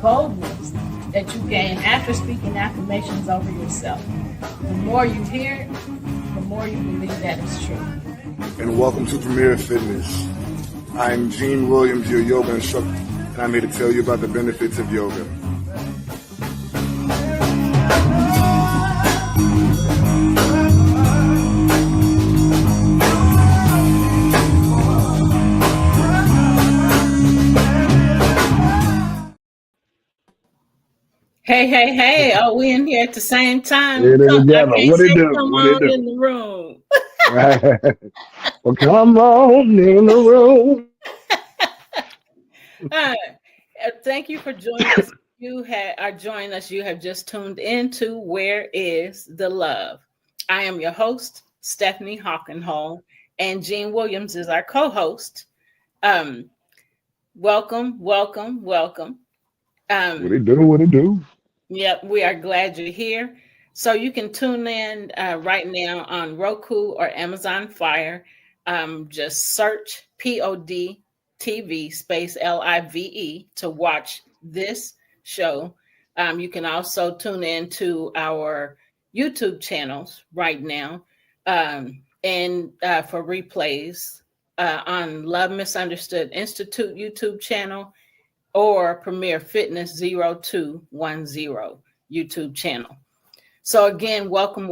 boldness that you gain after speaking affirmations over yourself. The more you hear it, the more you believe that it's true. And welcome to Premier Fitness. I'm Gene Williams, your yoga instructor, and I'm here to tell you about the benefits of yoga. Hey. Oh, we in here at the same time. Yeah, they I together. can't What say they do? come What they on do? in the room. Well, come on in the room. Thank you for joining us. You are joining us. You have just tuned into Where is the Love? I am your host, Stephanie Hockenhall, and Gene Williams is our co-host. Welcome. What they do? What they do? Yep, we are glad you're here. So you can tune in right now on Roku or Amazon Fire. Just search POD TV space LIVE to watch this show. You can also tune in to our YouTube channels right now and for replays on Love Misunderstood Institute YouTube channel or Premier Fitness 0210 YouTube channel. So again, welcome.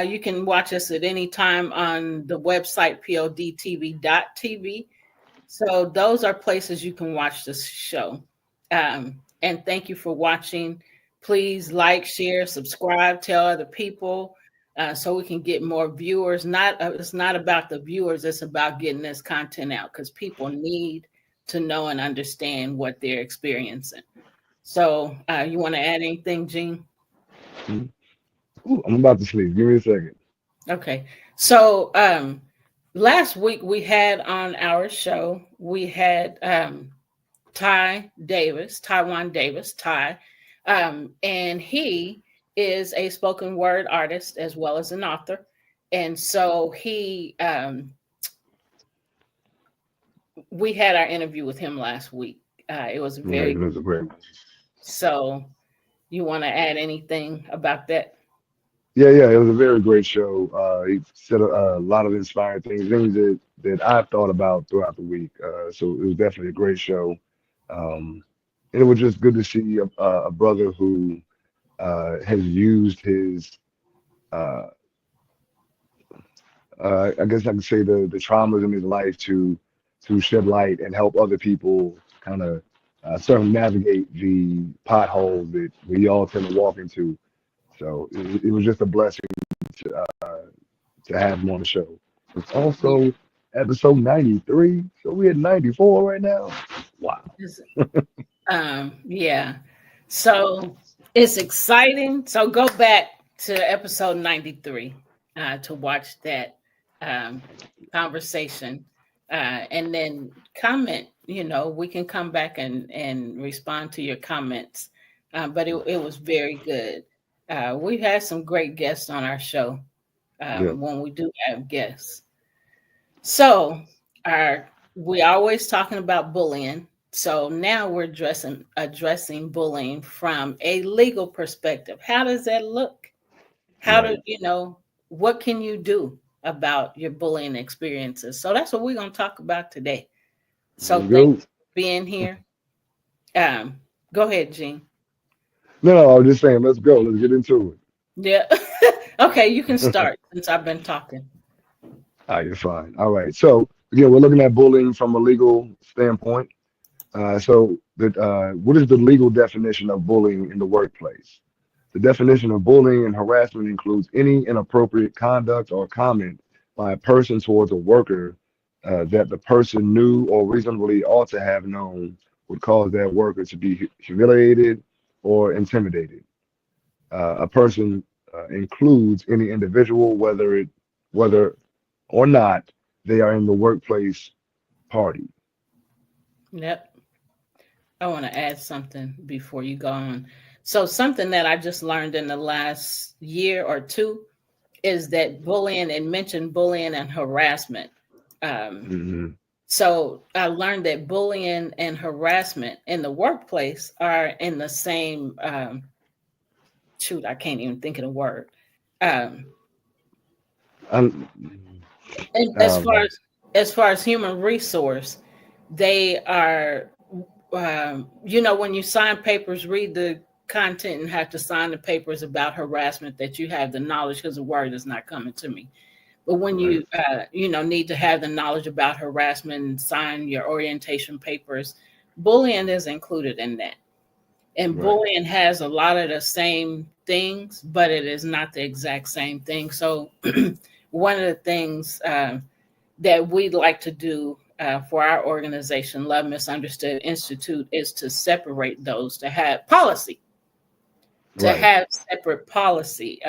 You can watch us at any time on the website podtv.tv. So those are places you can watch this show. And thank you for watching. Please like, share, subscribe, tell other people so we can get more viewers. It's not about the viewers, it's about getting this content out because people need to know and understand what they're experiencing. So you want to add anything, Gene? Ooh, I'm about to sleep. Give me a second. Okay. So last week we had on our show, we had Taiwan Davis, and he is a spoken word artist as well as an author. And so we had our interview with him last week. It was very It was a great. So you want to add anything about that? Yeah. It was a very great show. He said a lot of inspiring things that I've thought about throughout the week. So it was definitely a great show. And it was just good to see a brother who has used his, I guess I could say the traumas in his life to shed light and help other people kind of circumnavigate the potholes that we all tend to walk into. So it was just a blessing to have him on the show. It's also episode 93, so we're at 94 right now. Wow. Yeah. So it's exciting. So go back to episode 93 to watch that conversation and then comment. We can come back and respond to your comments. But it was very good. We've had some great guests on our show when we do have guests. So we always talking about bullying. So now we're addressing bullying from a legal perspective. How does that look? What can you do about your bullying experiences? So that's what we're going to talk about today. So thank you for being here. Go ahead, Gene. No, I was just saying, let's go. Let's get into it. Yeah. Okay, you can start since I've been talking. You're fine. All right. So again, we're looking at bullying from a legal standpoint. What is the legal definition of bullying in the workplace? The definition of bullying and harassment includes any inappropriate conduct or comment by a person towards a worker that the person knew or reasonably ought to have known would cause that worker to be humiliated or intimidated. A person includes any individual, whether or not they are in the workplace party. Yep. I want to add something before you go on. So something that I just learned in the last year or two is that bullying and harassment So I learned that bullying and harassment in the workplace are in the same shoot, I can't even think of the word. Um, Um, and um, as far as human resource, they are when you sign papers, read the content and have to sign the papers about harassment that you have the knowledge because the word is not coming to me. But when right, you need to have the knowledge about harassment and sign your orientation papers, bullying is included in that. And right, bullying has a lot of the same things, but it is not the exact same thing. So one of the things that we'd like to do for our organization, Love Misunderstood Institute, is to separate those, to have policy, to right. have separate policy,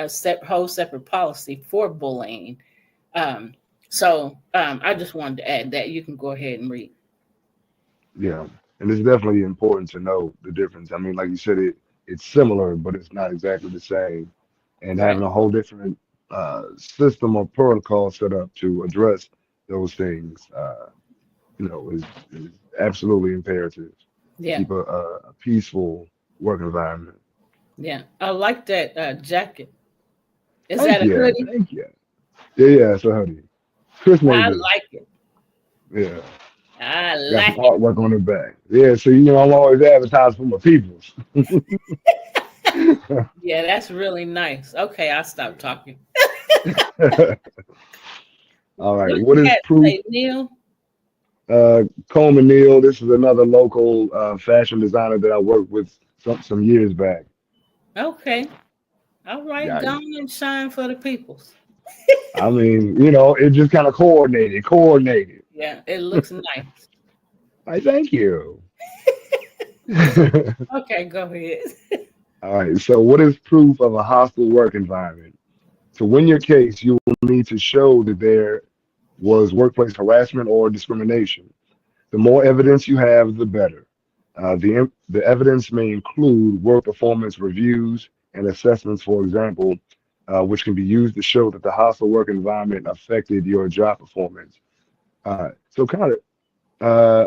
whole separate policy for bullying. Um, I just wanted to add that. You can go ahead and read. Yeah, and it's definitely important to know the difference. I mean, like you said, it's similar, but it's not exactly the same. And Right. having a whole different system or protocol set up to address those things, is absolutely imperative to Yeah. keep a peaceful work environment. Yeah. I like that jacket. Is Thank that a you, hoodie? thank you. Yeah, yeah. So, honey, Chris made I this. like it. Yeah, I got some like it. artwork on the back. Yeah, so I'm always advertising for my peoples. Yeah, that's really nice. Okay, I'll stop talking. All right. What What you is had to proof? say, Neil? Coleman Neal. This is another local fashion designer that I worked with some years back. Okay. All right. Yeah, Go on and shine for the peoples. I mean, it just kind of coordinated. Yeah, it looks nice. I thank you. Okay, go ahead. All right. So, what is proof of a hostile work environment? To win your case, you will need to show that there was workplace harassment or discrimination. The more evidence you have, the better. The evidence may include work performance reviews and assessments, for example, which can be used to show that the hostile work environment affected your job performance. So, kind of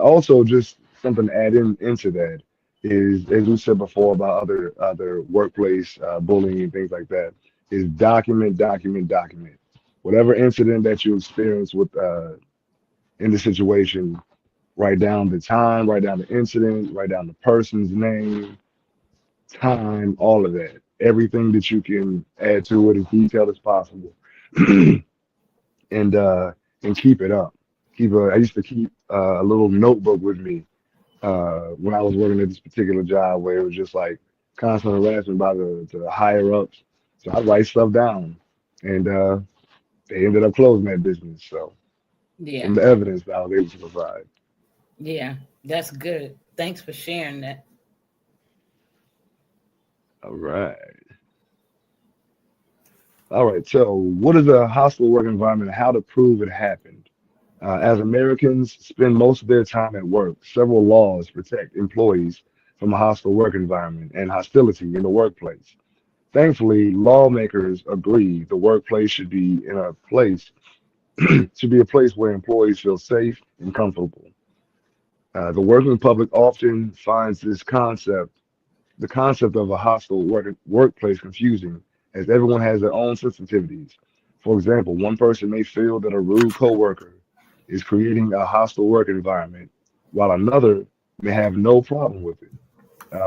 also just something to add into that is, as we said before about other workplace bullying and things like that, is document. Whatever incident that you experience with in the situation, write down the time, write down the incident, write down the person's name, time, all of that. Everything that you can add to it as detailed as possible. and and keep it up. I used to keep a little notebook with me when I was working at this particular job where it was just like constant harassment by the higher ups. So I write stuff down, and they ended up closing that business. So Yeah. from the evidence that I was able to provide. Yeah. That's good. Thanks for sharing that. All right. All right. So, what is a hostile work environment and how to prove it happened? As Americans spend most of their time at work, several laws protect employees from a hostile work environment and hostility in the workplace. Thankfully, lawmakers agree the workplace should be a place where employees feel safe and comfortable. The working public often finds the concept of a hostile workplace confusing, as everyone has their own sensitivities. For example, one person may feel that a rude coworker is creating a hostile work environment, while another may have no problem with it.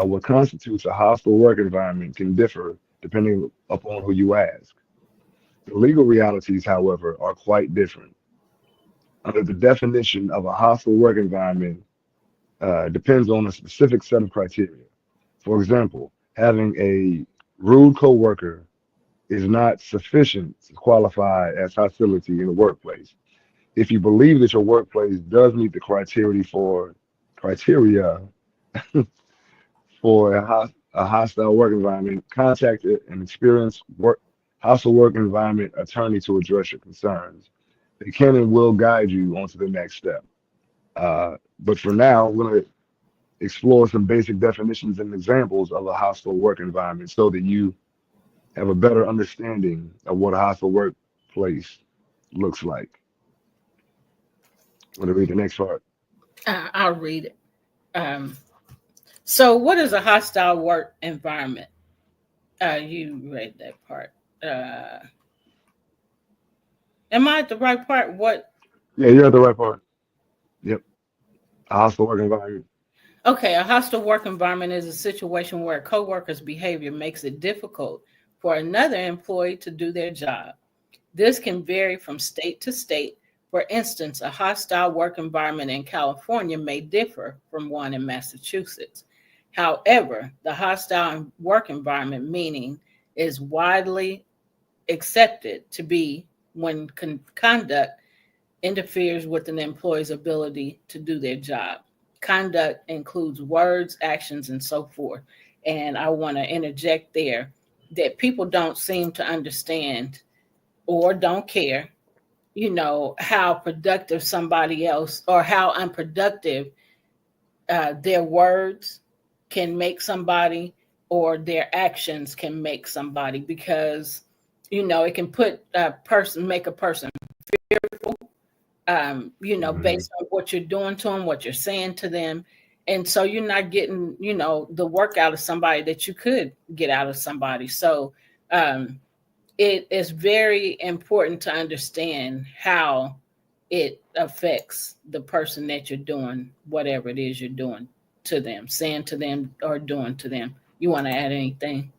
What constitutes a hostile work environment can differ depending upon who you ask. The legal realities, however, are quite different. Under the definition of a hostile work environment, depends on a specific set of criteria. For example, having a rude coworker is not sufficient to qualify as hostility in the workplace. If you believe that your workplace does meet the criteria for a hostile work environment, contact an experienced hostile work environment attorney to address your concerns. They can and will guide you onto the next step. But for now, we're going to explore some basic definitions and examples of a hostile work environment so that you have a better understanding of what a hostile workplace looks like. Want to read the next part? I'll read it. Um, so, what is a hostile work environment? You read that part. Uh, am I at the right part? What? Yeah, you're at the right part. Yep. A hostile work environment. Okay, a hostile work environment is a situation where a coworker's behavior makes it difficult for another employee to do their job. This can vary from state to state. For instance, a hostile work environment in California may differ from one in Massachusetts. However, the hostile work environment meaning is widely accepted to be when conduct interferes with an employee's ability to do their job. Conduct includes words, actions, and so forth. And I want to interject there that people don't seem to understand or don't care, how productive somebody else or how unproductive their words can make somebody or their actions can make somebody because, it can make a person fearful, Mhm. based on what you're doing to them, what you're saying to them. And so you're not getting, the work out of somebody that you could get out of somebody. So, it is very important to understand how it affects the person that you're doing whatever it is you're doing to them, saying to them, or doing to them. You want to add anything?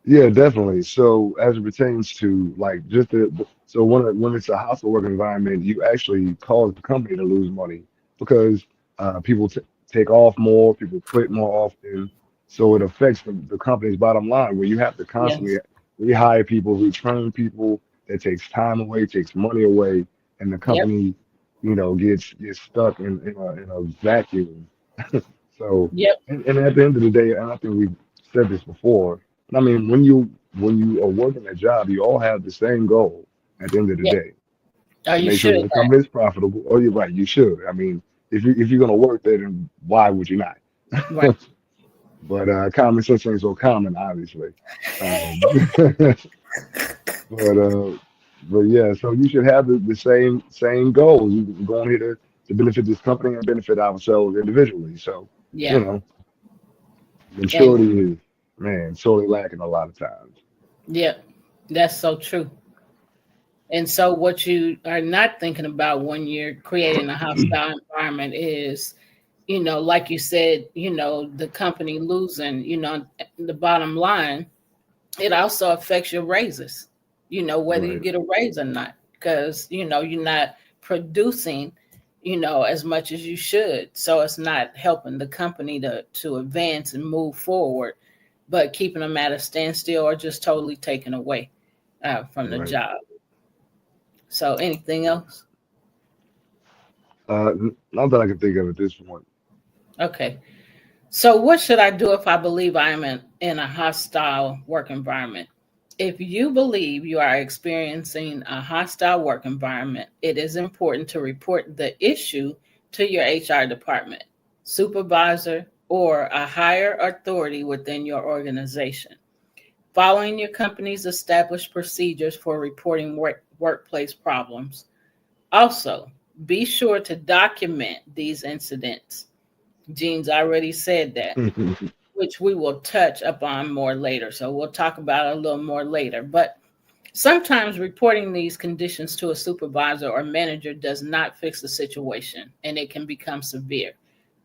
Yeah, definitely. So as it pertains to like just so when it's a hostile work environment, you actually cause the company to lose money because people t take off more, people quit more often. So it affects the company's bottom line where you have to constantly Yes. rehire people, retrain people. That takes time away, takes money away, and the Yep. company, gets stuck in a vacuum. So, Yep. and at the end of the day, and I think we've said this before. I mean, when you are working a job, you all have the same goal at the end of the Yep. day Oh, to you make sure should that have. the company is profitable. Oh, you're right, you should. I mean, if you're gonna work there, then why would you not? Right. But common sense ain't so common, obviously. Um, but uh, but yeah, so you should have the same goals. We're going here to benefit this company and benefit ourselves individually. So you Yeah. know, And maturity is man sorely lacking a lot of times. yep, that's so true. And so, what you are not thinking about when you're creating a hostile environment is, like you said, the company losing, the bottom line. It also affects your raises, whether you Right, get a raise or not, because, you're not producing, as much as you should. So it's not helping the company to advance and move forward, but keeping them at a standstill or just totally taken away from the right. job. So anything else? Not that I can think of at this point. Okay. So, what should I do if I believe I am in a hostile work environment? If you believe you are experiencing a hostile work environment, it is important to report the issue to your HR department, supervisor, or a higher authority within your organization. Following your company's established procedures for reporting workplace problems. Also, be sure to document these incidents. Jean's already said that, which we will touch upon more later. So we'll talk about it a little more later. But sometimes reporting these conditions to a supervisor or manager does not fix the situation and it can become severe.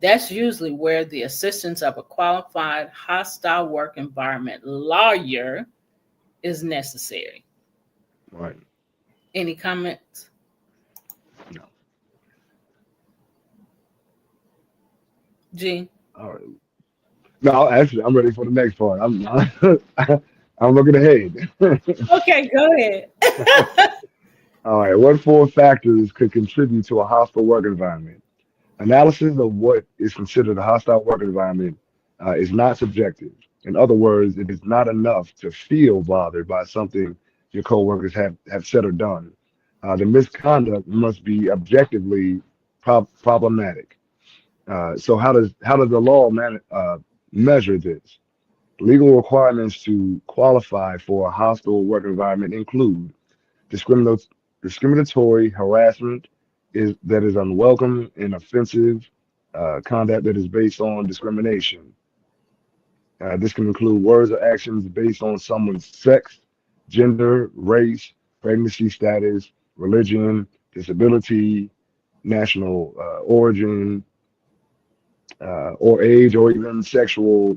That's usually where the assistance of a qualified hostile work environment lawyer is necessary. Right. Any comments, No. Jean? All right. No, actually, I'm ready for the next part. I'm looking ahead. Okay, go ahead. All right. What four factors could contribute to a hostile work environment? Analysis of what is considered a hostile work environment is not subjective. In other words, it is not enough to feel bothered by something your coworkers have said or done. The misconduct must be objectively problematic. So how does the law measure this? Legal requirements to qualify for a hostile work environment include discriminatory harassment, is unwelcome and offensive, conduct that is based on discrimination. This can include words or actions based on someone's sex, gender, race, pregnancy status, religion, disability, national origin, or age, or even sexual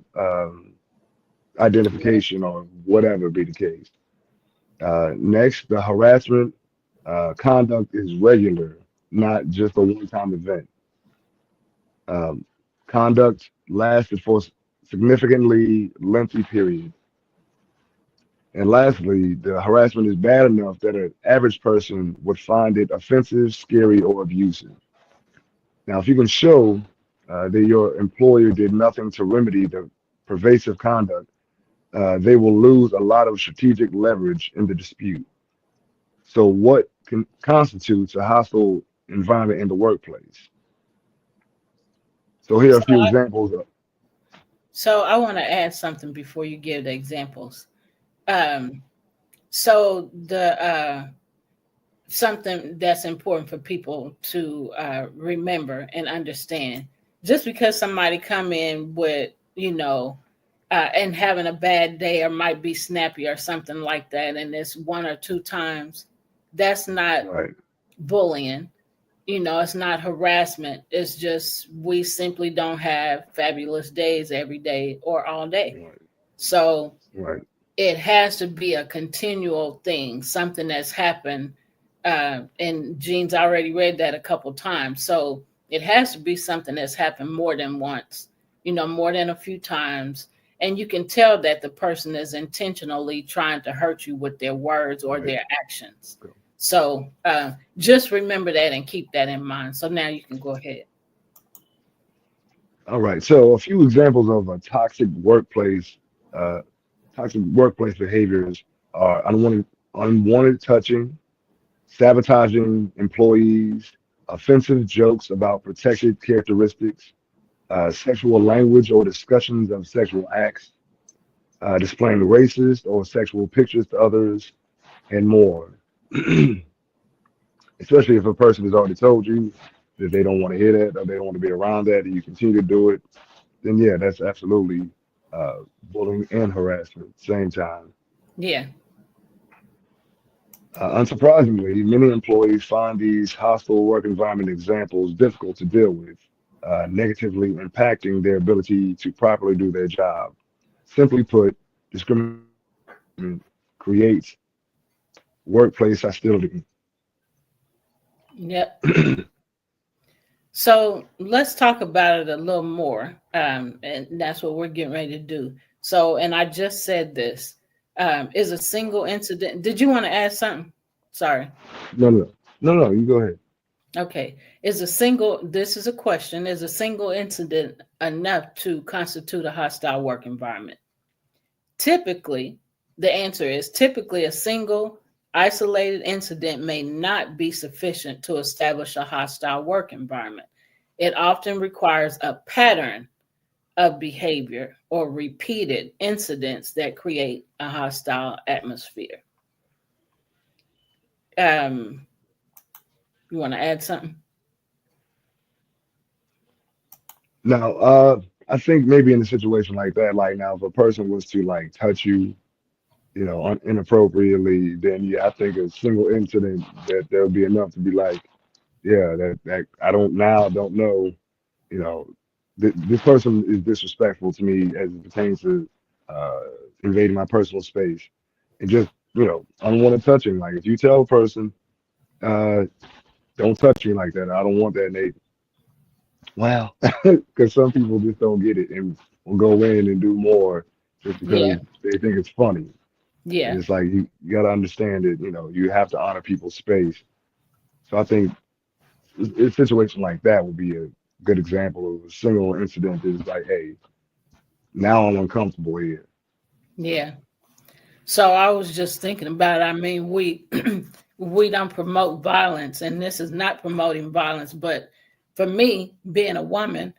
identification, or whatever be the case. Next, the harassment conduct is regular, not just a one-time event. Um, Conduct lasted for significantly lengthy period. And lastly, the harassment is bad enough that an average person would find it offensive, scary, or abusive. Now, if you can show that your employer did nothing to remedy the pervasive conduct, they will lose a lot of strategic leverage in the dispute. So, what constitutes a hostile environment in the workplace? So, here are a few examples. So I want to add something before you give the examples. Um, so the something that's important for people to remember and understand. Just because somebody come in with, and having a bad day or might be snappy or something like that, and it's one or two times, that's not Right, bullying. It's not harassment. It's just we simply don't have fabulous days every day or all day. right, So right, it has to be a continual thing, something that's happened. And Gene's already read that a couple times. So it has to be something that's happened more than once, more than a few times. And you can tell that the person is intentionally trying to hurt you with their words or right. their actions. So just remember that and keep that in mind. So now you can go ahead. All right. So, a few examples of a toxic workplace behaviors are unwanted touching, sabotaging employees, offensive jokes about protected characteristics, sexual language or discussions of sexual acts, displaying racist or sexual pictures to others, and more. Especially if a person has already told you that they don't want to hear that or they don't want to be around that, and you continue to do it, then yeah, that's absolutely bullying and harassment at the same time. Yeah. Unsurprisingly, many employees find these hostile work environment examples difficult to deal with, negatively impacting their ability to properly do their job. Simply put, discrimination creates workplace hostility. Yep. So let's talk about it a little more. And that's what we're getting ready to do. So, and I just said this is a single incident. Did you want to add something? Sorry. No, no, no, no. You go ahead. Okay. This is a question. Is a single incident enough to constitute a hostile work environment? Typically, the answer is typically a single isolated incident may not be sufficient to establish a hostile work environment. It often requires a pattern of behavior or repeated incidents that create a hostile atmosphere. You want to add something? Now, I think maybe in a situation like that, like now, if a person was to like touch you, inappropriately, then yeah, I think a single incident that there would be enough to be like, yeah, that I don't know, you know, this person is disrespectful to me as it pertains to uh, invading my personal space, and just unwanted touching. Like if you tell a person, uh, don't touch me like that, I don't want that, and they wow, because some people just don't get it and will go in and do more just because Yeah. they think it's funny. And Yeah. it's like you got to understand that you have to honor people's space. So I think a situation like that would be a good example of a single incident that's like, hey, now I'm uncomfortable here. Yeah. So I was just thinking about, I mean, we we don't promote violence, and this is not promoting violence, but for me, being a woman,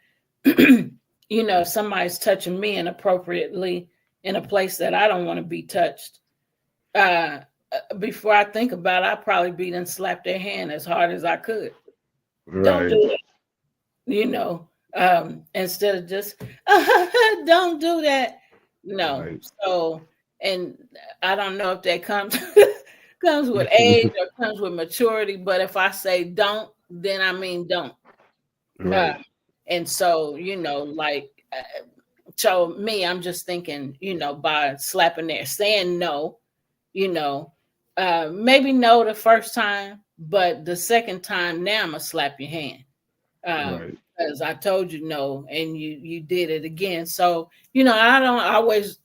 if somebody's touching me inappropriately in a place that I don't want to be touched, before I think about it, I'd probably beat and slap their hand as hard as I could. Don't do Right. it. You know, instead of just don't do that. No. Right. So, and I don't know if that comes comes with age or comes with maturity, but if I say don't, then I mean don't. Uh, Right. and so, like, so me, I'm just thinking, by slapping there, saying no, you know, maybe no the first time, but the second time, now I'm gonna slap your hand. Right. Because I told you no, and you did it again. So I don't always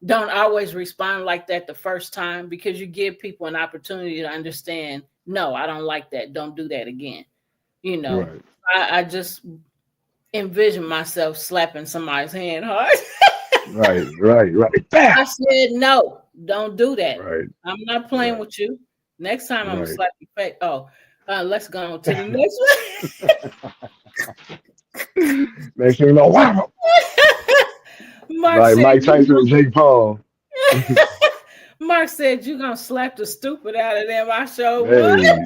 don't always respond like that the first time, because you give people an opportunity to understand. No, I don't like that. Don't do that again. You know, Right. I just envision myself slapping somebody's hand hard. Right. Right. Right. Bah! I said no, don't do that. Right. I'm not playing Right. with you. Next time I'm gonna Right. slap your face. Oh, let's go on to the next one. Next thing you know, wow! Mark Like said Mike Tyson you and Jake Paul. Mark said you gonna slap the stupid out of them. I sure would. Hey,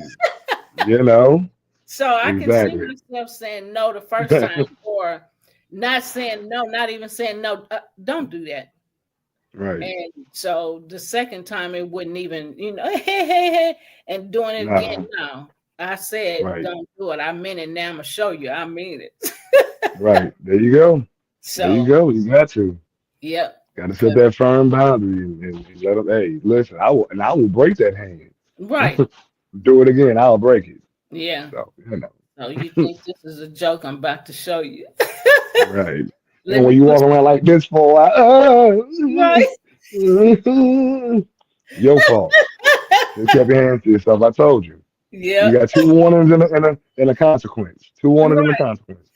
you know, So I can see exactly. myself saying no the first time, or not saying no, not even saying no. Don't do that. Right. And so the second time it wouldn't even, hey, hey, hey, and doing it again. No. No, I said Right. don't do it. I meant it. Now I'm gonna show you. I mean it. Right. There you go. There you So go. You got to. yep. Got to set that firm boundary and let them. Hey, listen. I will break that hand. Right. Do it again. I'll break it. Yeah. So you know. So you think this is a joke I'm about to show you? Right. Let And when me you put walk around like this for a while, right. your fault. Just kept your hands to yourself. I told you. You Yep. got two warnings and a consequence. Two warnings and a consequence.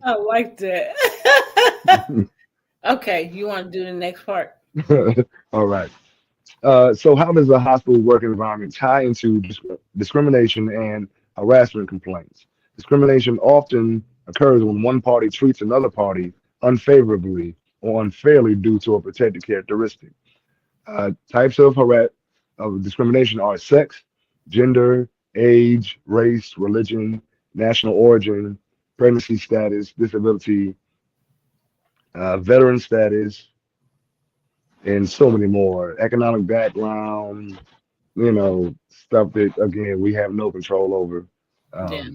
I like that. Okay, you want to do the next part? All right. So how does the hospital work environment tie into discrimination and harassment complaints? Discrimination often occurs when one party treats another party unfavorably or unfairly due to a protected characteristic. Types of discrimination are sex, gender, age, race, religion, national origin, pregnancy status, disability, veteran status, and so many more. Economic background, stuff that again we have no control over. Yeah.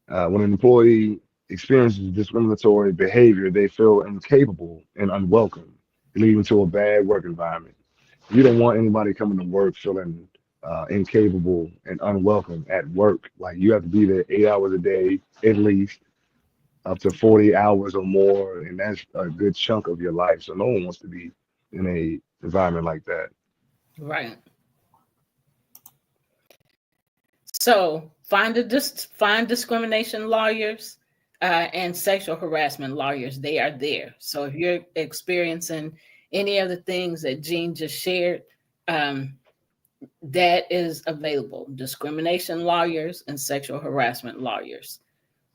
Um, when an employee experiences discriminatory behavior, they feel incapable and unwelcome, leading to a bad work environment. You don't want anybody coming to work feeling incapable and unwelcome at work. Like you have to be there 8 hours a day at least, up to 40 hours or more, and that's a good chunk of your life. So no one wants to be in a environment like that. Right. So find discrimination lawyers and sexual harassment lawyers. They are there. So if you're experiencing any of the things that Jean just shared, um, that is available. Discrimination lawyers and sexual harassment lawyers.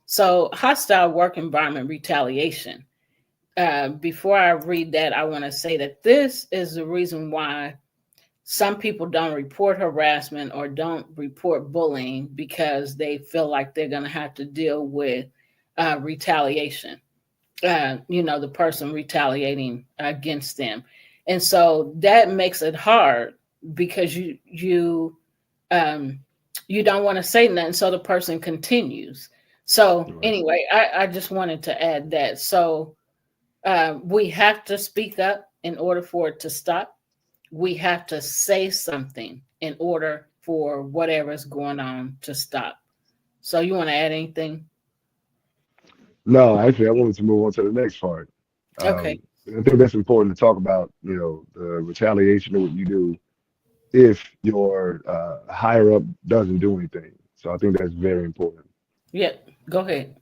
So hostile work environment retaliation. Before I read that, I want to say that this is the reason why some people don't report harassment or don't report bullying, because they feel like they're going to have to deal with retaliation. The person retaliating against them, and so that makes it hard because you don't want to say nothing, so the person continues. So Right. anyway, I just wanted to add that. So we have to speak up in order for it to stop. We have to say something in order for whatever's going on to stop. So you want to add anything? No, actually, I wanted to move on to the next part. Okay. I think that's important to talk about, the retaliation of what you do if your higher up doesn't do anything. So I think that's very important. Yeah, go ahead.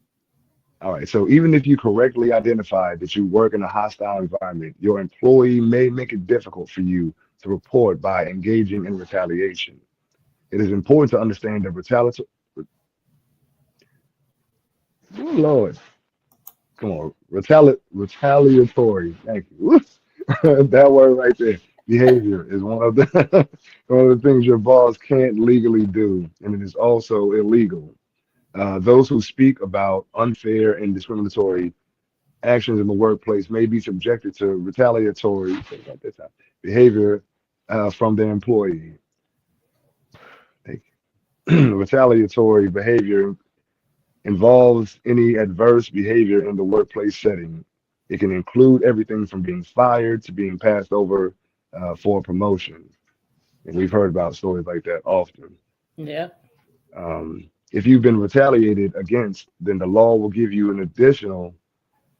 All right. So even if you correctly identify that you work in a hostile environment, your employee may make it difficult for you to report by engaging in retaliation. It is important to understand that oh, Lord, come on, retaliatory. Thank you. That word right there. behavior is one of the one of the things your boss can't legally do, and it is also illegal. Those who speak about unfair and discriminatory actions in the workplace may be subjected to retaliatory behavior from their employee. Retaliatory behavior involves any adverse behavior in the workplace setting. It can include everything from being fired to being passed over for a promotion. And we've heard about stories like that often. Yeah. If you've been retaliated against, then the law will give you an additional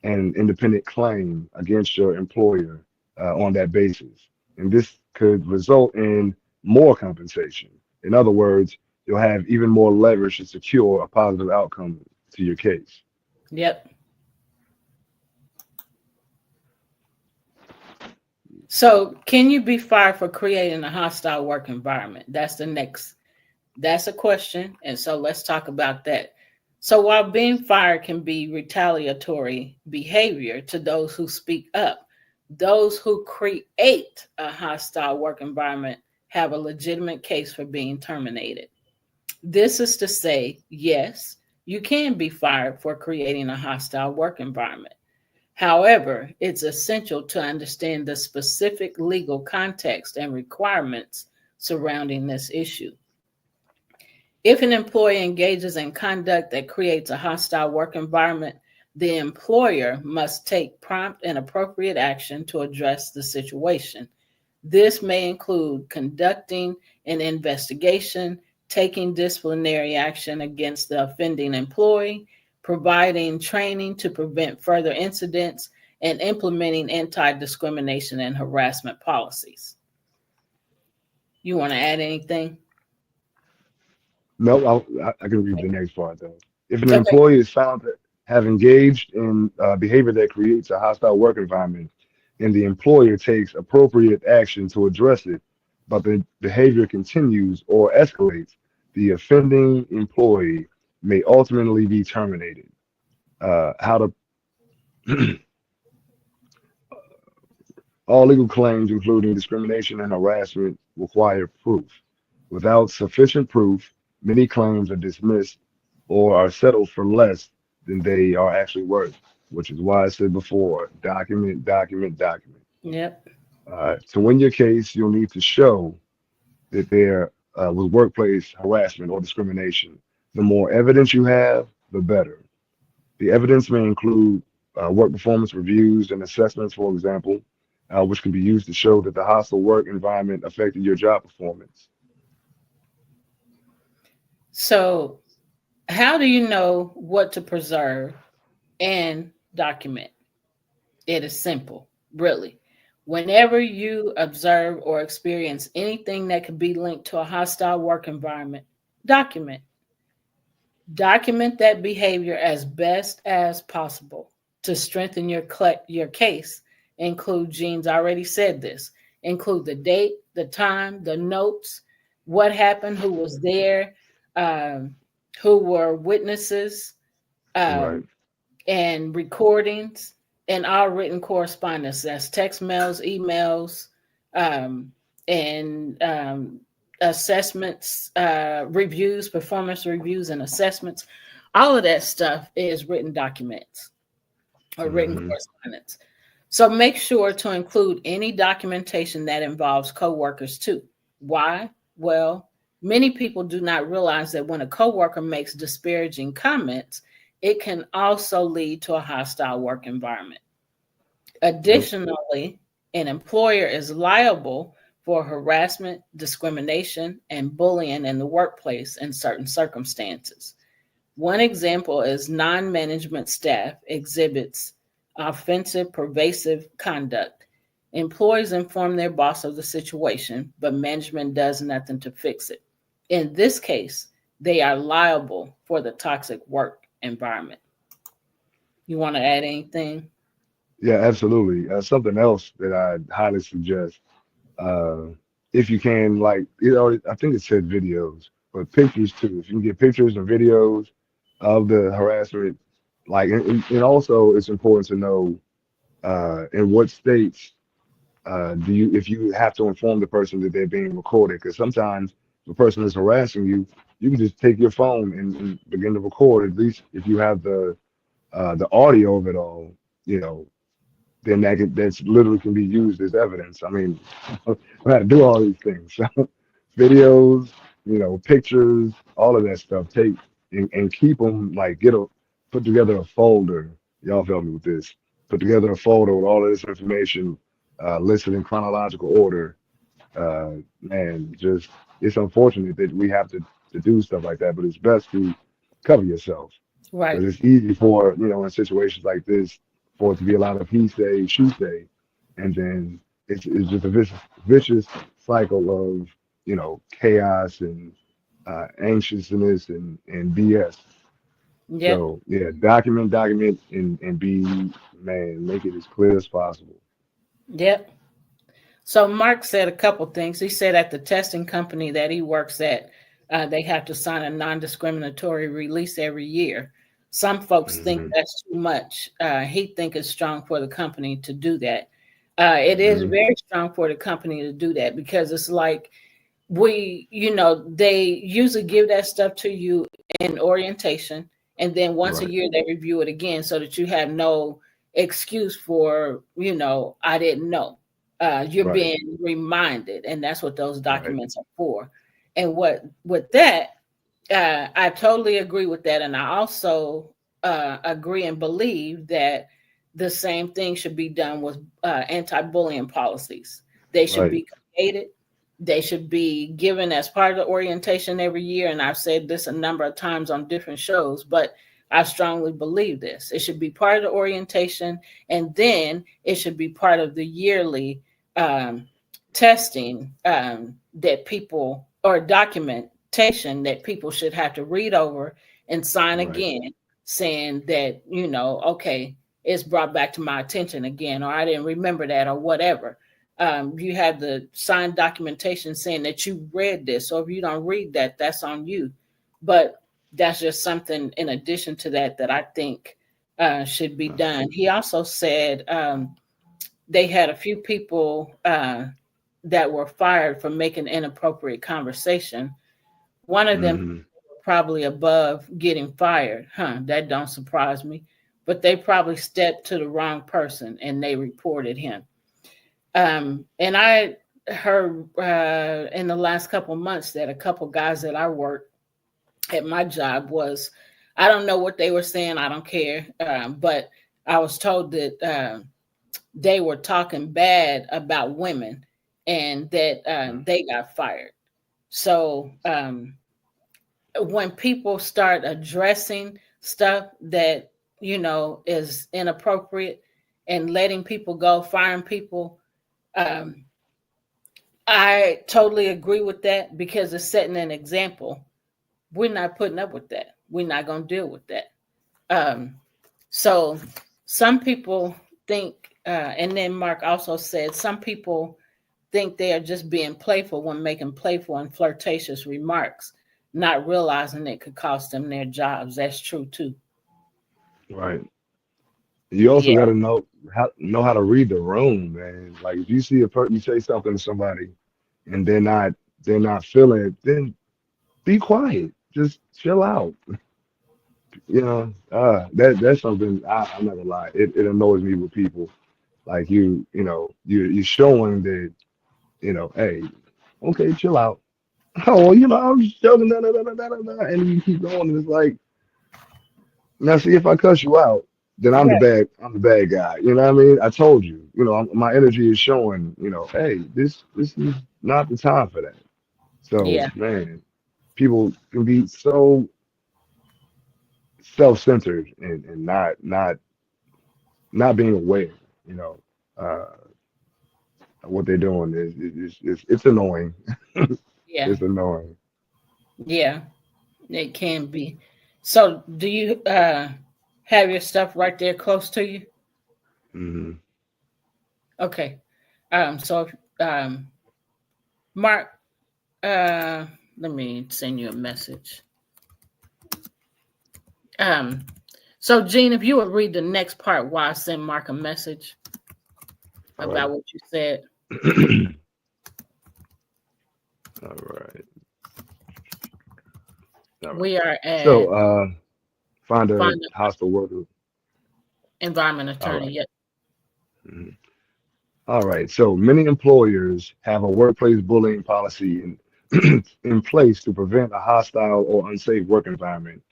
and independent claim against your employer on that basis. And this could result in more compensation. In other words, you'll have even more leverage to secure a positive outcome to your case. Yep. So, can you be fired for creating a hostile work environment? That's a question. And so let's talk about that. So, while being fired can be retaliatory behavior to those who speak up, those who create a hostile work environment have a legitimate case for being terminated. This is to say, yes, you can be fired for creating a hostile work environment. However, it's essential to understand the specific legal context and requirements surrounding this issue. If an employee engages in conduct that creates a hostile work environment, the employer must take prompt and appropriate action to address the situation. This may include conducting an investigation, taking disciplinary action against the offending employee, providing training to prevent further incidents, and implementing anti-discrimination and harassment policies. You want to add anything? No, I can read the next part though. If an Okay. employee is found to have engaged in behavior that creates a hostile work environment, and the employer takes appropriate action to address it, but the behavior continues or escalates, the offending employee may ultimately be terminated. How to All legal claims, including discrimination and harassment, require proof. Without sufficient proof, many claims are dismissed or are settled for less than they are actually worth, which is why I said before, document, document, document. Yep. To win your case, you'll need to show that there was workplace harassment or discrimination. The more evidence you have, the better. The evidence may include work performance reviews and assessments, for example, which can be used to show that the hostile work environment affected your job performance. So, how do you know what to preserve and document? It is simple, really. Whenever you observe or experience anything that could be linked to a hostile work environment, document. Document that behavior as best as possible to strengthen your case. Include, Gene's already said this, include the date, the time, the notes, what happened, who was there, who were witnesses, Right. and recordings, and all written correspondence. That's text mails, emails, and assessments, reviews, performance reviews, and assessments. All of that stuff is written documents or written Mhm. correspondence. So make sure to include any documentation that involves coworkers too. Why? Well, many people do not realize that when a coworker makes disparaging comments, it can also lead to a hostile work environment. Additionally, an employer is liable for harassment, discrimination, and bullying in the workplace in certain circumstances. One example is non-management staff exhibits offensive, pervasive conduct. Employees inform their boss of the situation, but management does nothing to fix it. In this case, they are liable for the toxic work environment. You want to add anything? Yeah, absolutely. Something else that I highly suggest, uh, if you can, like, I think it said videos, but pictures too. If you can get pictures and videos of the harassment, like, and also it's important to know in what states if you have to inform the person that they're being recorded? Because sometimes the person is harassing you, you can just take your phone and begin to record. At least if you have the audio of it all, you know, then that's literally can be used as evidence. I mean, we had to do all these things, videos, you know, pictures, all of that stuff. Take and keep them like put together a folder. Y'all help me with this. Put together a folder with all of this information listed in chronological order. Man, just it's unfortunate that we have to do stuff like that, but it's best to cover yourself Right. because it's easy for in situations like this for it to be a lot of he say she say, and then it's just a vicious cycle of chaos and anxiousness and BS. Yep. So yeah, document, and be man, make it as clear as possible. Yep. So Mark said a couple things. He said at the testing company that he works at, they have to sign a non-discriminatory release every year. Some folks think Hmm. that's too much. He think it's strong for the company to do that. It is Hmm. very strong for the company to do that because it's like they usually give that stuff to you in orientation, and then once a Right, year they review it again so that you have no excuse for, I didn't know. You're right, being reminded, and that's what those right, documents are for. And what with that, I totally agree with that, and I also agree and believe that the same thing should be done with anti-bullying policies. They should right. be created. They should be given as part of the orientation every year. And I've said this a number of times on different shows, but I strongly believe this. It should be part of the orientation, and then it should be part of the yearly um, testing that people or documentation that people should have to read over and sign Right. again, saying that, okay, it's brought back to my attention again, or I didn't remember that, or whatever. You have the signed documentation saying that you read this. So if you don't read that, that's on you. But that's just something in addition to that I think should be done. He also said they had a few people that were fired for making inappropriate conversation. One of them Hmm. probably above getting fired. That don't surprise me. But they probably stepped to the wrong person and they reported him. And I heard in the last couple months that a couple guys that I work at my job I don't know what they were saying. I don't care. But I was told that they were talking bad about women and that they got fired. So when people start addressing stuff that, is inappropriate and letting people go, firing people, um, I totally agree with that because it's setting an example. We're not putting up with that. We're not going to deal with that. Um, so some people think, and then Mark also said, some people think they are just being playful when making playful and flirtatious remarks, not realizing it could cost them their jobs. That's true too. Right. You also Yeah, got to know how to read the room, man. Like if you see a person, you say something to somebody, and they're not feeling it, then be quiet. Just chill out. That's something I'm not gonna lie. It annoys me with people. Like you're showing that hey, okay, chill out. Oh, well, I was just joking, da, da, da, da, da, da, da, and you keep going, and it's like, now see if I cuss you out, then right. I'm the bad guy. You know what I mean? I told you, my energy is showing, hey, this is not the time for that. So Yeah, man, people can be so self-centered and not being aware, you know, uh, what they're doing it's annoying. yeah, It's annoying. yeah. It can be. So, do you have your stuff right there close to you? Hmm. Okay. So, Mark, let me send you a message. Um, so Gene, if you would read the next part while I send Mark a message All right. about what you said. All right. All right. We are at So, find a find an hostile worker. environment All attorney. right. Yep. Mhm. All right. So many employers have a workplace bullying policy in place to prevent a hostile or unsafe work environment.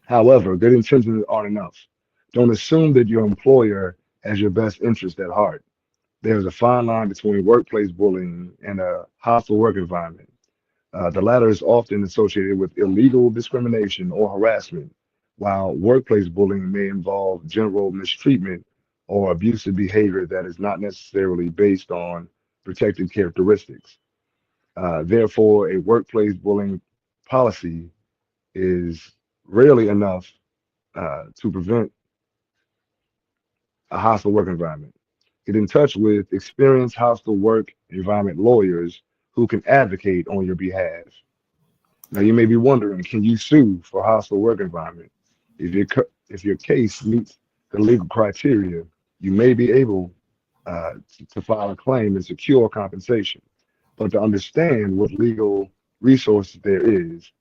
However, good intentions aren't enough. Don't assume that your employer has your best interest at heart. There's a fine line between workplace bullying and a hostile work environment. The latter is often associated with illegal discrimination or harassment, while workplace bullying may involve general mistreatment or abusive behavior that is not necessarily based on protected characteristics. Therefore, a workplace bullying policy is rarely enough to prevent a hostile work environment. Get in touch with experienced hostile work environment lawyers who can advocate on your behalf. Now, you may be wondering, can you sue for hostile work environment? If your case meets the legal criteria, you may be able to file a claim and secure compensation. But to understand what legal resources there is,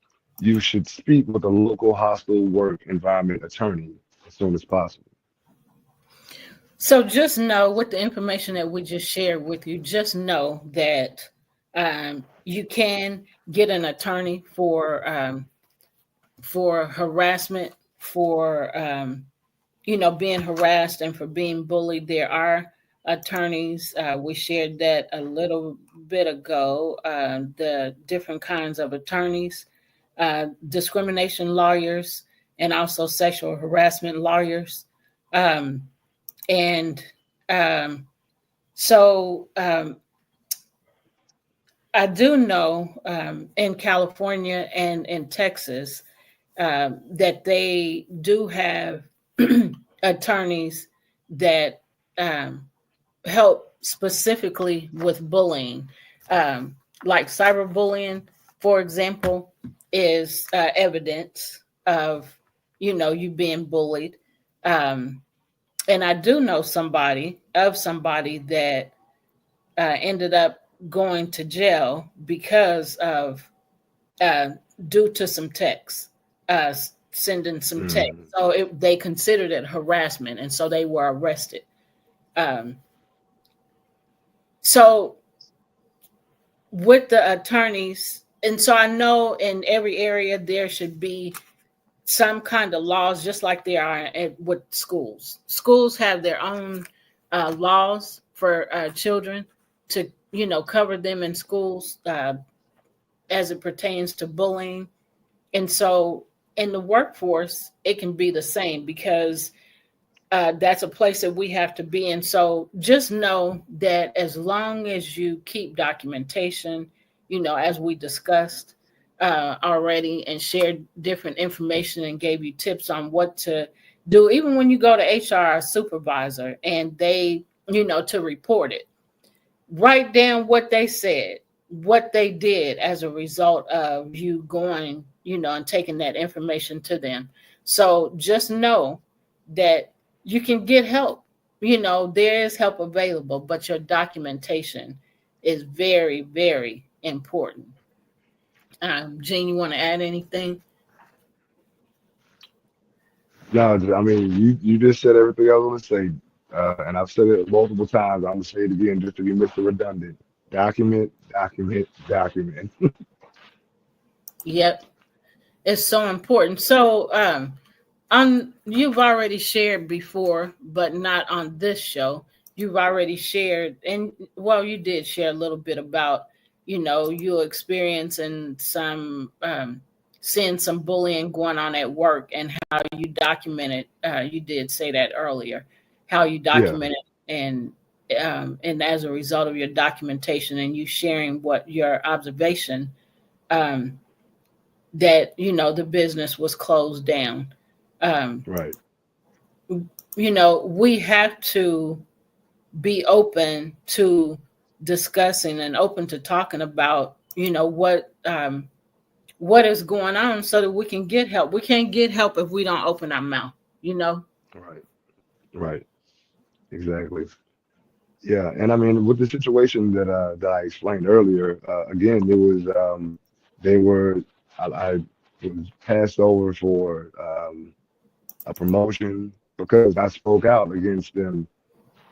you should speak with a local hostile work environment attorney as soon as possible. So just know with the information that we just shared with you, just know that you can get an attorney for harassment, for being harassed and for being bullied. There are attorneys. We shared that a little bit ago. The different kinds of attorneys, discrimination lawyers, and also sexual harassment lawyers. Um, and so I do know in California and in Texas that they do have attorneys that help specifically with bullying. Like cyberbullying, for example, is evidence of you being bullied. And I do know somebody that ended up going to jail because of uh, due to some texts, sending some text. Mm, So they considered it harassment, and so they were arrested. Um, so with the attorneys, and so I know in every area there should be some kind of laws, just like there are with schools. Schools have their own laws for children to, cover them in schools as it pertains to bullying. And so in the workforce, it can be the same because that's a place that we have to be in. So just know that as long as you keep documentation, as we discussed already and shared different information and gave you tips on what to do, even when you go to HR supervisor and they, to report it, write down what they said, what they did as a result of you going, and taking that information to them. So just know that you can get help. There is help available, but your documentation is very, very important. Jean, you want to add anything? no, I mean, you just said everything I was going to say, and I've said it multiple times. I'm going to say it again just to be Mr. Redundant. Document, document, document. Yep, it's so important. So, on you've already shared before, but not on this show. You've already shared, and well, you did share a little bit about, your experience and some seeing some bullying going on at work and how you documented. You did say that earlier, how you Yeah, documented and as a result of your documentation and you sharing what your observation um, that the business was closed down. Um, right. we have to be open to discussing and open to talking about, what is going on so that we can get help. We can't get help if we don't open our mouth, you know? Right. Right. Exactly. Yeah, and I mean, with the situation that I explained earlier, again, it was they were I was passed over for a promotion because I spoke out against them.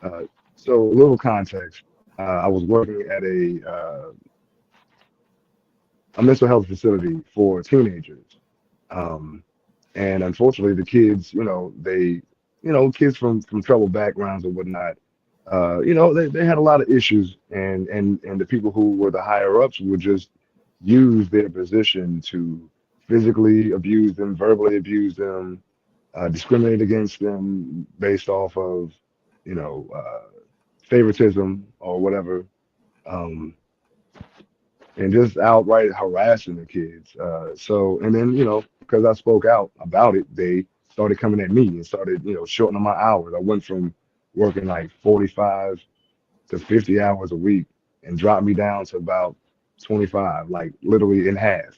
Uh, so a little context: I was working at a mental health facility for teenagers, um, and unfortunately, the kids, kids from troubled backgrounds or whatnot, they had a lot of issues, and the people who were the higher ups would just use their position to physically abuse them, verbally abuse them, discriminate against them based off of, you know, favoritism or whatever, um, and just outright harassing the kids. And then, because I spoke out about it, they started coming at me and started, shortening my hours. I went from working like 45 to 50 hours a week and dropped me down to about 25, like literally in half,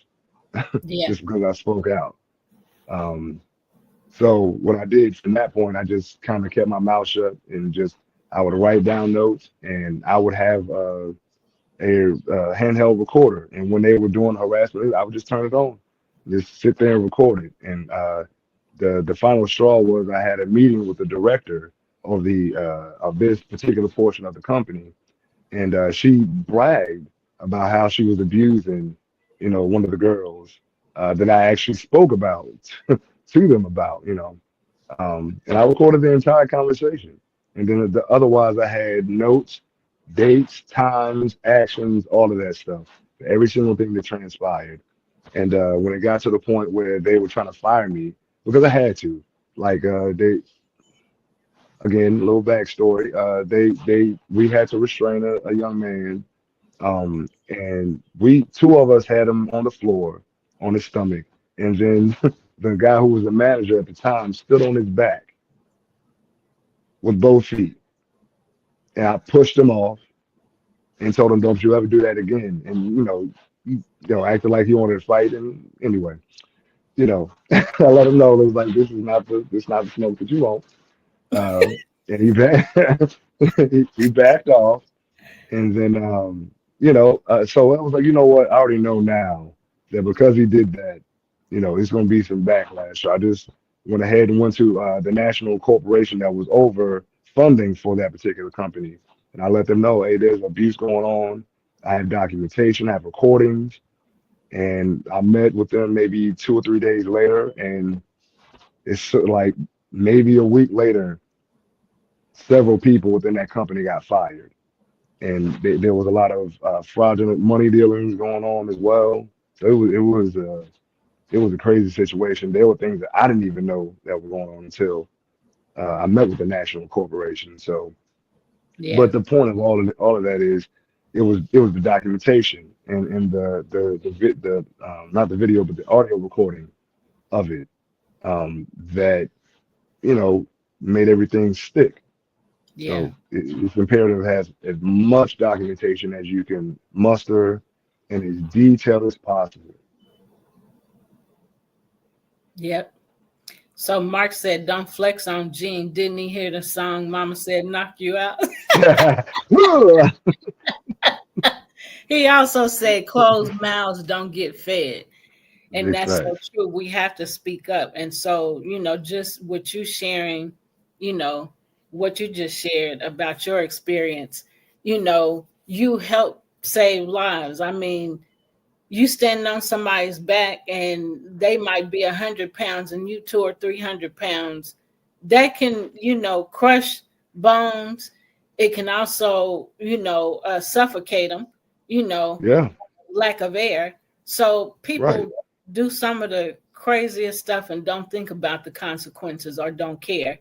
Yeah. just because I spoke out. Um, so what I did from that point, I just kind of kept my mouth shut and just I would write down notes and I would have a handheld recorder. And when they were doing harassment, I would just turn it on, just sit there and record it. And the final straw was I had a meeting with the director of this particular portion of the company, and she bragged about how she was abusing, one of the girls that I actually spoke about to them about, and I recorded the entire conversation. And then otherwise, I had notes, dates, times, actions, all of that stuff, every single thing that transpired. And when it got to the point where they were trying to fire me, because I had to, like again, a little backstory. We had to restrain a young man, and we two of us had him on the floor, on his stomach, and then the guy who was the manager at the time stood on his back with both feet, and I pushed him off and told him, "Don't you ever do that again." And acted like he wanted to fight. And anyway, I let him know it was like this is not the smoke that you want. Uh, and he backed off. And then, so I was like, you know what? I already know now that because he did that, it's going to be some backlash. So I just went ahead and went to the national corporation that was over funding for that particular company. And I let them know, hey, there's abuse going on. I have documentation, I have recordings. And I met with them maybe 2 or 3 days later. And it's like maybe a week later, several people within that company got fired, and there was a lot of fraudulent money dealings going on as well. So it was a crazy situation. There were things that I didn't even know that were going on until I met with the national corporation. So, Yeah. but the point of all of that is, it was the documentation and the not the video but the audio recording of it, that you know made everything stick. Yeah. So it's imperative to have as much documentation as you can muster and as detailed as possible. Yep. So Mark said, "Don't flex on Gene." Didn't he hear the song "Mama Said Knock You Out"? He also said, "Closed mouths don't get fed," and Big that's so facts. true. We have to speak up. And so, just what you sharing, you know, what you just shared about your experience, you help save lives. I mean, you standing on somebody's back and they might be 100 pounds and you 2 or 300 pounds, that can crush bones. It can also suffocate them, you know Yeah, lack of air. So right, people do some of the craziest stuff and don't think about the consequences or don't care.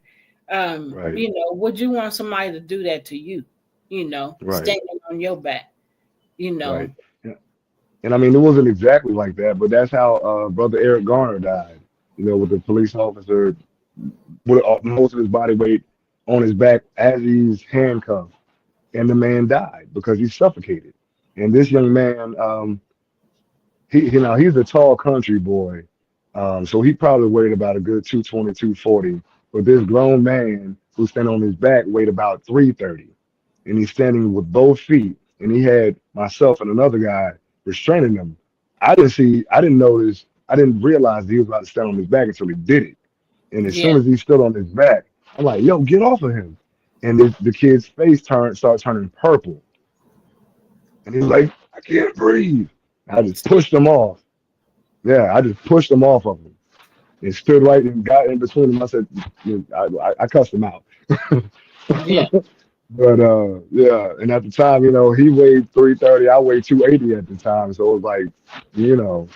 right, Would you want somebody to do that to you, right, standing on your back, you know right. Yeah. And I mean, it wasn't exactly like that, but that's how Brother Eric Garner died. With the police officer with most of his body weight on his back as he's handcuffed, and the man died because he suffocated. And this young man, he's a tall country boy, so he probably weighed about a good 220, 240. But this grown man who's standing on his back weighed about 330. and he's standing with both feet, and he had myself and another guy restraining him. I didn't notice, I didn't realize he was about to stand on his back until he did it. And as Yeah. soon as he stood on his back, I'm like, yo, get off of him. And the kid's face started turning purple. And he's like, I can't breathe. I just pushed him off. Yeah, I just pushed him off of him and stood right and got in between them. I said, I cussed him out. Yeah. But yeah, and at the time, he weighed 330, I weighed 280 at the time. So it was like, you know,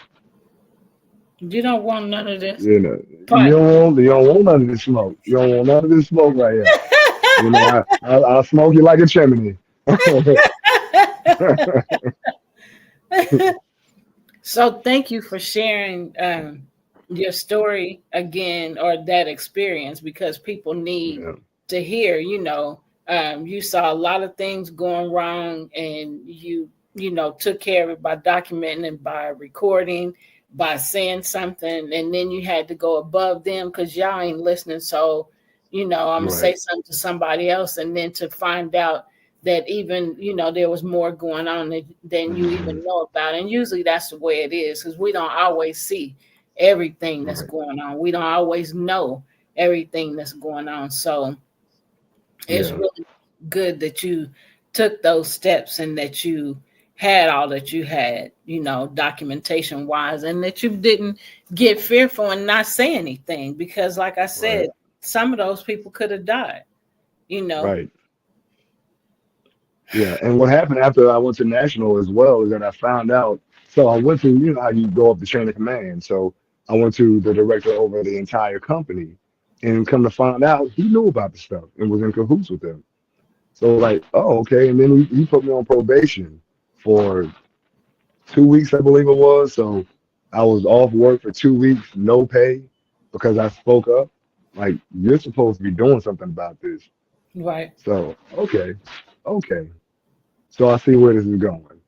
You don't want none of this. you know, But you don't want none of this smoke. You don't want none of this smoke right here. I'll smoke you like a chimney. so thank you for sharing your story again, or that experience, because people need Yeah, to hear, you saw a lot of things going wrong, and you took care of it by documenting and by recording, by saying something, and then you had to go above them because y'all ain't listening. So, I'm gonna say right, something to somebody else, and then to find out that even there was more going on than you hmm even know about. And usually that's the way it is, because we don't always see everything that's right, going on. We don't always know everything that's going on. So it's yeah, really good that you took those steps, and that you had all that you had, documentation wise, and that you didn't get fearful and not say anything, because like I right, said, some of those people could have died, you know. right. Yeah, and what happened after I went to national as well is that I found out. So I went to, how you go up the chain of command. So I went to the director over the entire company, and come to find out, he knew about the stuff and was in cahoots with them. So like, oh, okay. And then he put me on probation for 2 weeks, I believe it was. So I was off work for 2 weeks, no pay, because I spoke up. Like, you're supposed to be doing something about this. Right. So okay, okay. So I see where this is going.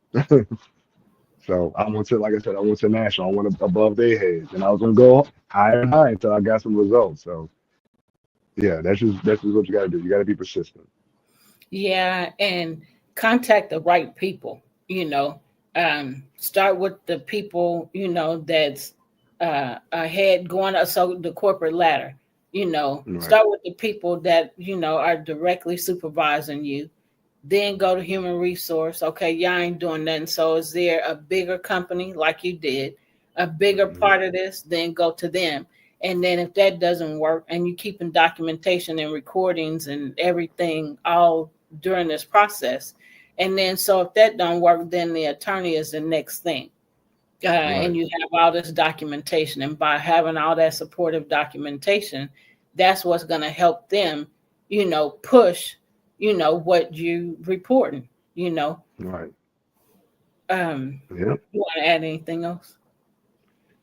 So I went to, like I said, I went to national. I went above their heads, and I was gonna go higher and higher until I got some results. So yeah, that's just what you got to do. You got to be persistent. Yeah, and contact the right people, start with the people, that's ahead going up, so the corporate ladder, Right, start with the people that, are directly supervising you. Then go to human resource. Okay, y'all ain't doing nothing. So is there a bigger company like you did, a bigger hmm part of this? Then go to them. And then if that doesn't work, and you keeping documentation and recordings and everything all during this process, and then so if that don't work, then the attorney is the next thing. And right, you have all this documentation, and by having all that supportive documentation, that's what's going to help them, push, what you reporting, right. you want to add anything else?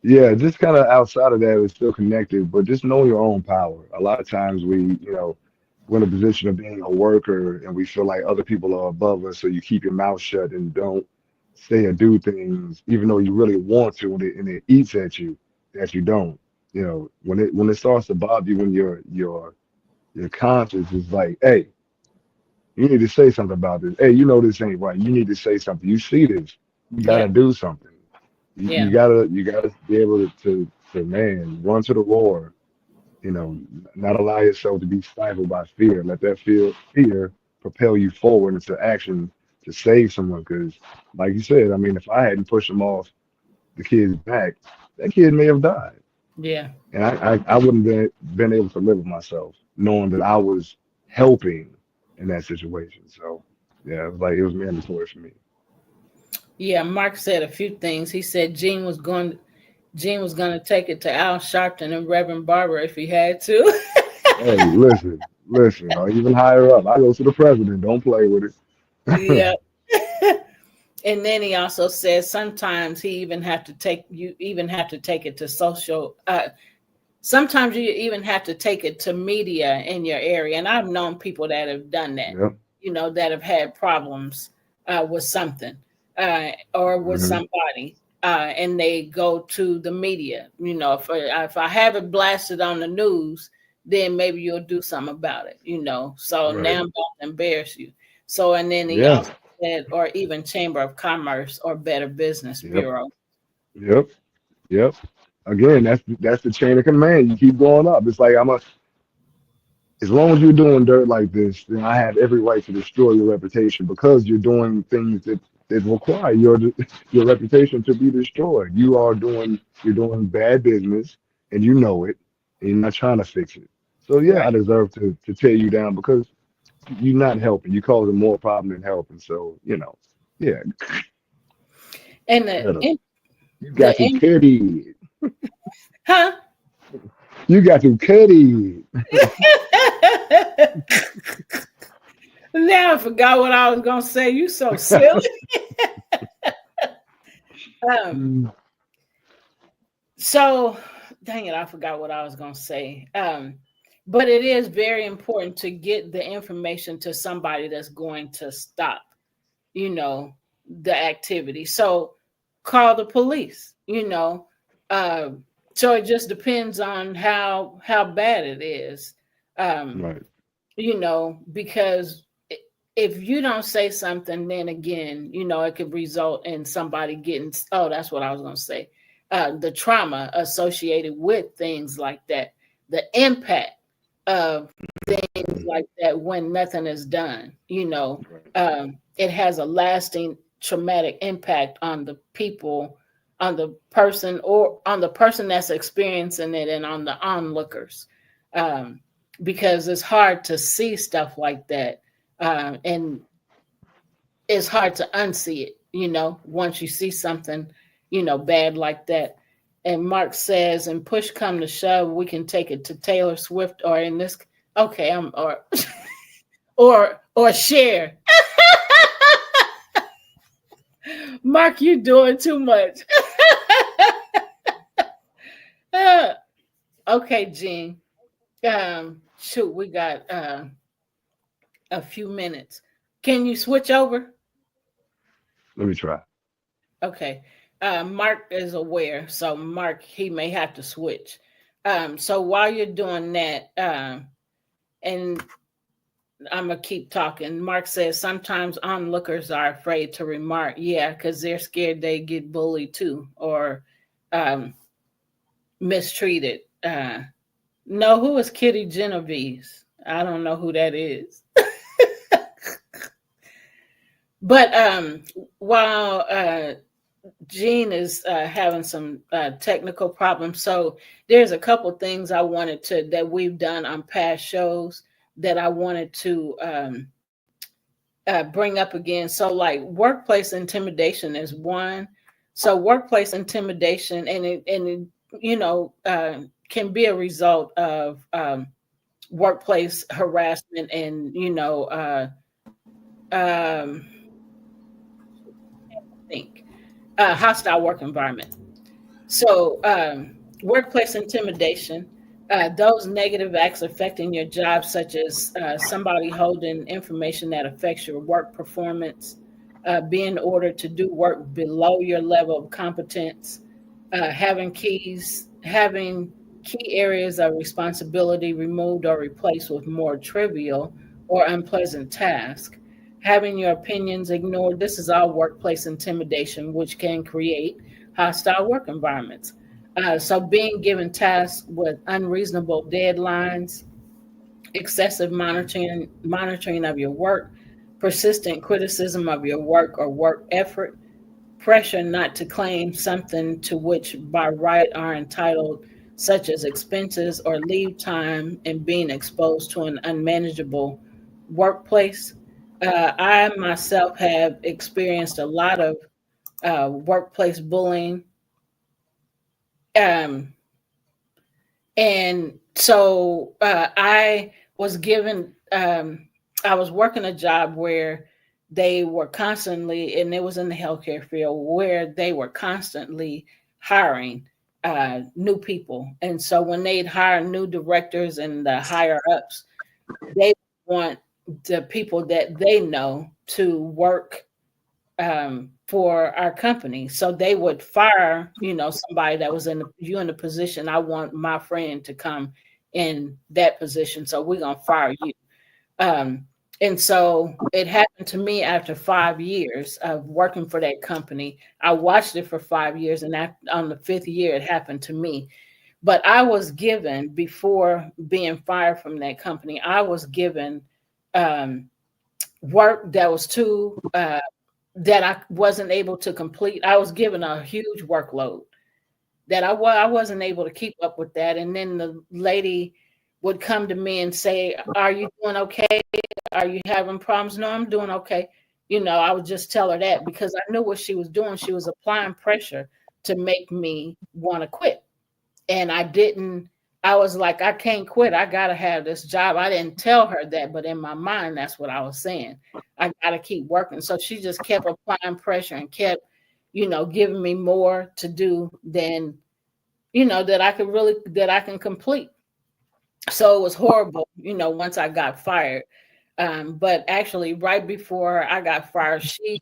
Yeah, just kind of outside of that, it's still connected, but just know your own power. A lot of times we're in a position of being a worker and we feel like other people are above us, so you keep your mouth shut and don't say or do things, even though you really want to, and it eats at you that you don't. When it starts to bother you, when your conscience is like, hey, you need to say something about this. Hey, this ain't right. You need to say something. You see this. You Yeah, gotta do something. You, yeah, you gotta be able to man, run to the war, not allow yourself to be stifled by fear. Let that fear propel you forward into action to save someone. Because, like you said, I mean, if I hadn't pushed him off the kid's back, that kid may have died. yeah. And I wouldn't been able to live with myself knowing that I was helping in that situation. So yeah, it was mandatory for me. Yeah, Mark said a few things. He said Gene was going to take it to Al Sharpton and Reverend Barber if he had to. Hey, listen, or even higher up. I go to the president. Don't play with it. Yeah. And then he also says sometimes he even have to take you even have to take it to social. Sometimes you even have to take it to media in your area. And I've known people that have done that, Yep. that have had problems with something or with hmm somebody. And they go to the media. If I have it blasted on the news, then maybe you'll do something about it. So now Right. I'm about to embarrass you. So, and then he Yeah. also said, or even Chamber of Commerce or Better Business Yep. Bureau. Yep. Yep. Again, that's the chain of command. You keep going up. It's like as long as you're doing dirt like this, then I have every right to destroy your reputation because you're doing things that require your reputation to be destroyed. You're doing bad business and you know it and you're not trying to fix it. So yeah, I Right. deserve to tear you down because you're not helping. You're causing more problem than helping. So, yeah, And cut it. You got the to cut it. huh? You got to cut it. Now I forgot what I was gonna say. You so silly. um, Mm, so dang it, I forgot what I was gonna say. But it is very important to get the information to somebody that's going to stop, you know, the activity. So call the police, you know. Uh, so it just depends on how bad it is. Um, right. you know, because if you don't say something, then again, you know, it could result in somebody getting, oh, that's what I was going to say. The trauma associated with things like that, the impact of things Mm, like that when nothing is done, you know, right. it has a lasting traumatic impact on the people, on the person, or on the person that's experiencing it, and on the onlookers. Um, because it's hard to see stuff like that. And it's hard to unsee it, you know, once you see something, you know, bad like that. And Mark says, and push come to shove, we can take it to Taylor Swift, or in this, okay, or share. Mark, you doing too much. Okay, Gene. Shoot, we got a few minutes. Can you switch over? Let me try. Okay. Mark is aware, so Mark, he may have to switch. So while you're doing that, and I'm gonna keep talking. Mark says sometimes onlookers are afraid to remark, yeah, because they're scared they get bullied too or um, mistreated. No, who is Kitty Genovese? I don't know who that is. But while Gene is having some technical problems. So there's a couple things I wanted to that we've done on past shows that I wanted to bring up again. So like workplace intimidation is one. So workplace intimidation and it you know can be a result of workplace harassment and you know um, think hostile work environment. So, workplace intimidation, those negative acts affecting your job, such as somebody holding information that affects your work performance, being ordered to do work below your level of competence, having key areas of responsibility removed or replaced with more trivial or unpleasant tasks, having your opinions ignored. This is all workplace intimidation, which can create hostile work environments. So, being given tasks with unreasonable deadlines, excessive monitoring of your work, persistent criticism of your work or work effort, pressure not to claim something to which by right are entitled, such as expenses or leave time, and being exposed to an unmanageable workplace. I myself have experienced a lot of workplace bullying. Um, and so I was given, I was working a job where they were constantly, and it was in the healthcare field, where they were constantly hiring new people. And so when they'd hire new directors and the higher ups, they want the people that they know to work for our company. So they would fire, you know, somebody that was in the position. I want my friend to come in that position, so we're gonna fire you. Um, And so it happened to me after 5 years of working for that company. I watched it for 5 years, and on the fifth year, it happened to me. But I was given, before being fired from that company, I was given um, work that was too that I wasn't able to complete. I was given a huge workload that I wasn't able to keep up with that. And then the lady would come to me and say, "Are you doing okay? Are you having problems?" "No, I'm doing okay." I would just tell her that because I knew what she was doing. She was applying pressure to make me want to quit. And I was like, I can't quit. I got to have this job. I didn't tell her that, but in my mind, that's what I was saying. I got to keep working. So she just kept applying pressure and kept, giving me more to do than, that I can complete. So it was horrible, once I got fired. But actually, right before I got fired, she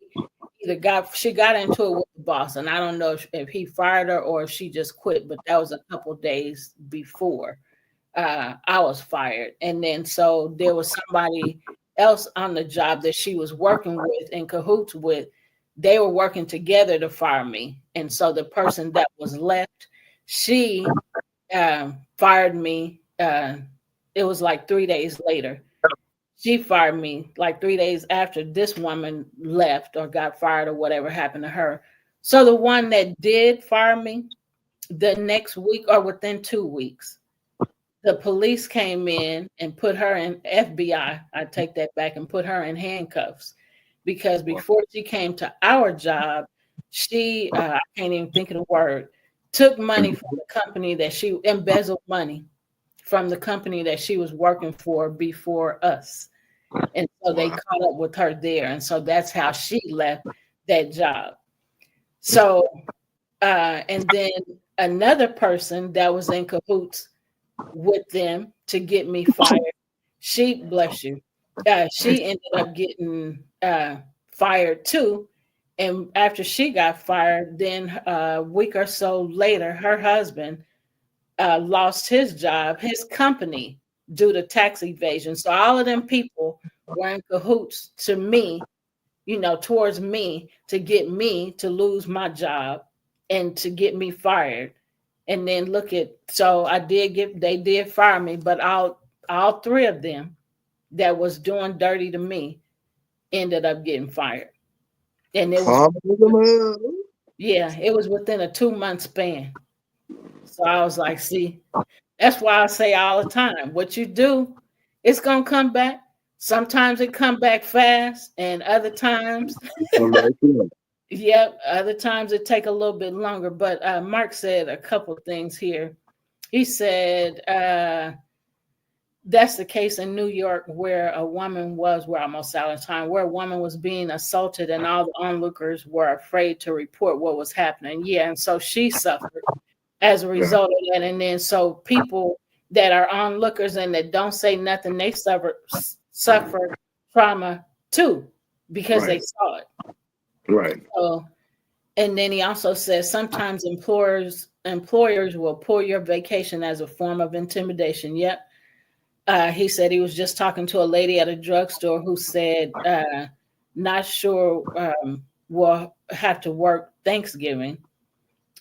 got into it with the boss, and I don't know if he fired her or if she just quit. But that was a couple days before I was fired, and then so there was somebody else on the job that she was working with in cahoots with. They were working together to fire me, and so the person that was left, she fired me. It was like 3 days later. She fired me like 3 days after this woman left or got fired or whatever happened to her. So the one that did fire me, the next week or within 2 weeks, the police came in and put her in FBI. I take that back, and put her in handcuffs because before she came to our job, she, I can't even think of the word, took money from the company that she embezzled money from the company that she was working for before us. And so they caught up with her there. And so that's how she left that job. So, and then another person that was in cahoots with them to get me fired, she, bless you, she ended up getting fired too. And after she got fired, then a week or so later, her husband lost his job, his company, due to tax evasion. So all of them people were in cahoots to me, towards me, to get me to lose my job and to get me fired. And then so they did fire me, but all three of them that was doing dirty to me ended up getting fired. And it was, it was within a 2-month span. So I was like, see, that's why I say all the time, what you do, it's going to come back. Sometimes it come back fast, and other times, other times it take a little bit longer. But Mark said a couple things here. He said that's the case in New York where a woman we're almost out of time, where a woman was being assaulted and all the onlookers were afraid to report what was happening. Yeah, and so she suffered as a result of that. And then so people that are onlookers and that don't say nothing, they suffer trauma too because they saw it. Right. So, and then he also says sometimes employers will pull your vacation as a form of intimidation. Yep. He said he was just talking to a lady at a drugstore who said, not sure will have to work Thanksgiving.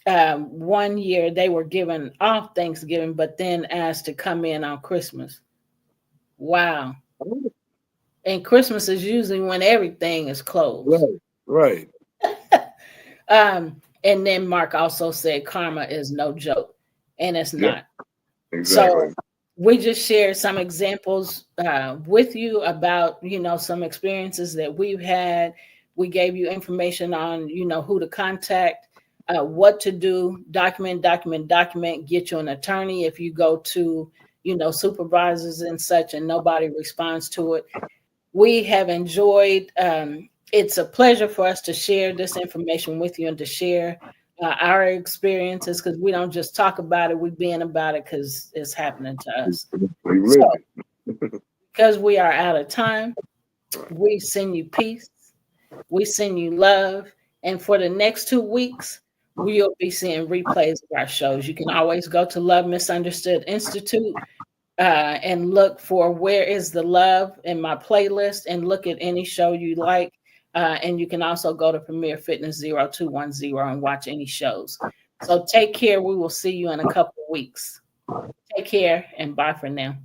1 year they were given off Thanksgiving, but then asked to come in on Christmas. Wow. And Christmas is usually when everything is closed. Right. And then Mark also said karma is no joke, and it's not. Exactly. So we just shared some examples with you about, some experiences that we've had. We gave you information on, who to contact, what to do, document, get you an attorney if you go to, supervisors and such and nobody responds to it. We have enjoyed, it's a pleasure for us to share this information with you and to share our experiences, because we don't just talk about it, we're being about it because it's happening to us. So, because we are out of time, we send you peace, we send you love, and for the next 2 weeks, we'll be seeing replays of our shows. You can always go to Love Misunderstood Institute and look for Where is the Love in my playlist and look at any show you like. And you can also go to Premier Fitness 0210 and watch any shows. So take care. We will see you in a couple of weeks. Take care and bye for now.